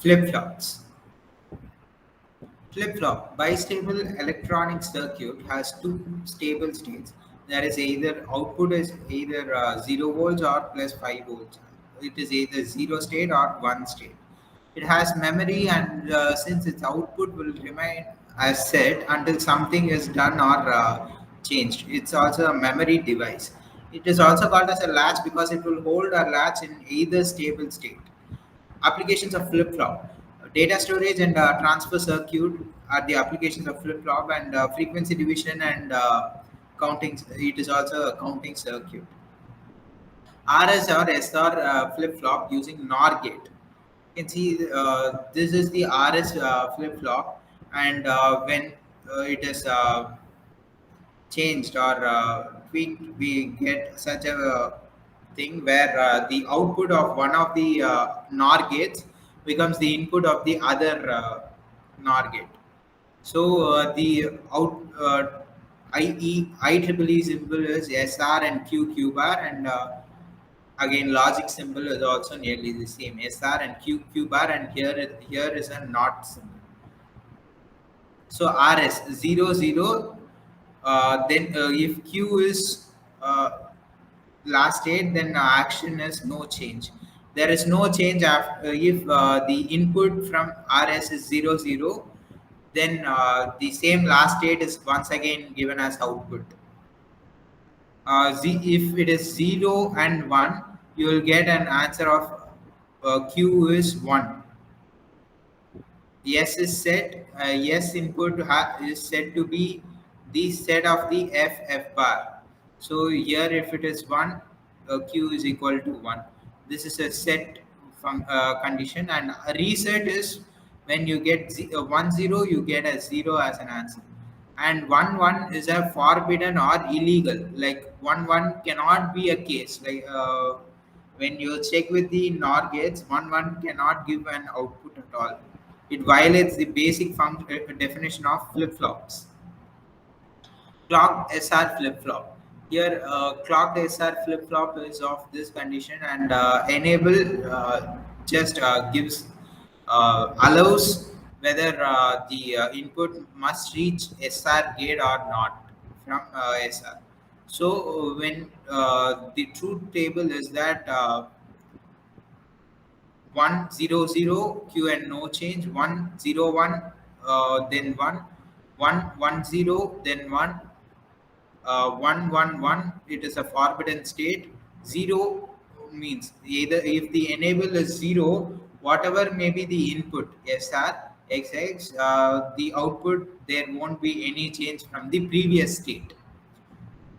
Flip-flops. Flip-flop bistable electronic circuit has two stable states. There is either output is either 0 volts or plus 5 volts. It is either 0 state or 1 state. It has memory, and since its output will remain as set until something is done or changed. It's also a memory device. It is also called as a latch because it will hold or latch in either stable state. Applications of flip-flop. Data storage and transfer circuit are the applications of flip-flop, and frequency division and counting. It is also a counting circuit. RS or SR flip-flop using NOR gate. You can see this is the RS flip-flop, and when it is changed or tweaked, we get such a thing where the output of one of the NOR gates becomes the input of the other NOR gate. So the IEEE symbol is SR and Q bar, and again logic symbol is also nearly the same, SR and Q bar, and here is a NOT symbol. So RS 00, then if Q is last state, then action is no change. There is no change after if the input from RS is 00, then the same last state is once again given as output. If it is 0 and 1, you will get an answer of Q is 1. Yes is set. Yes input is said to be the set of the F bar. So here, if it is 1, Q is equal to 1. This is a set condition, and a reset is when you get 1 0, you get a 0 as an answer, and 1 1 is a forbidden or illegal. Like 1 1 cannot be a case. Like when you check with the NOR gates, 1 1 cannot give an output at all. It violates the basic definition of flip-flops. Clocked SR flip-flop. Here, clocked SR flip-flop is of this condition, and enable just gives allows whether the input must reach SR gate or not from SR. So when the truth table is that 1 0 0 Q and no change, 1 0 1 then 1 1 1 0 then 1 1 1 1, it is a forbidden state. 0 means either if the enable is 0, whatever may be the input SR XX, the output there won't be any change from the previous state.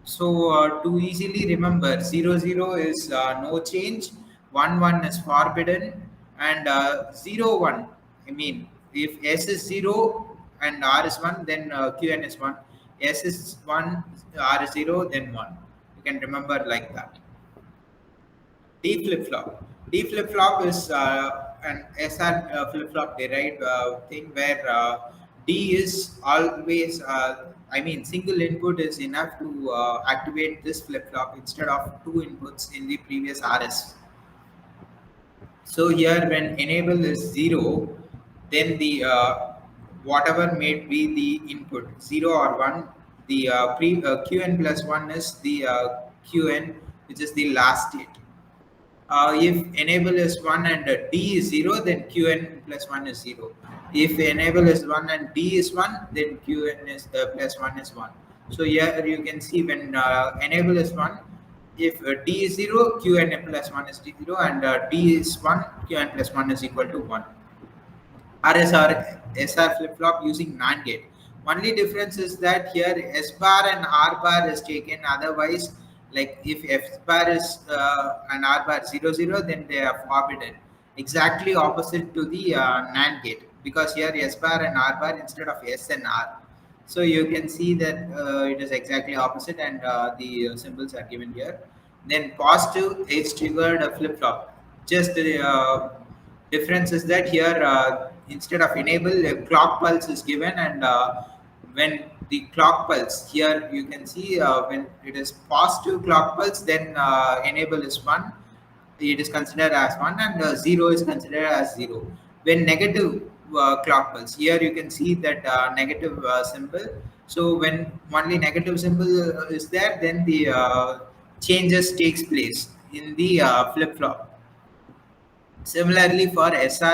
So to easily remember, 0 0 is no change, 1 1 is forbidden, and 0 1. I mean, if S is 0 and R is 1, then Qn is 1. S is 1, R is 0, then 1. You can remember like that. D flip flop. D flip flop is an SR flip flop derived thing where D is always, I mean, single input is enough to activate this flip flop instead of two inputs in the previous RS. So here, when enable is 0, then the whatever may be the input 0 or 1, the Qn plus 1 is the Qn, which is the last state. If enable is 1 and D is 0, then Qn plus 1 is 0. If enable is 1 and D is 1, then Qn is plus 1 is 1. So here you can see when enable is 1, if D is 0, Qn plus 1 is 0, and D is 1, Qn plus 1 is equal to 1. RSR SR flip-flop using NAND gate. Only difference is that here S bar and R bar is taken. Otherwise, like if F bar is and R bar 0 0, then they are forbidden. Exactly opposite to the NAND gate, because here S bar and R bar instead of S and R. So you can see that it is exactly opposite, and the symbols are given here. Then positive edge triggered flip-flop. Just the difference is that here instead of enable, a clock pulse is given, and when the clock pulse, here you can see when it is positive clock pulse, then enable is 1, it is considered as 1, and 0 is considered as 0. when negative clock pulse. Here you can see that negative symbol. So when only negative symbol is there, then the changes takes place in the flip flop. Similarly for SR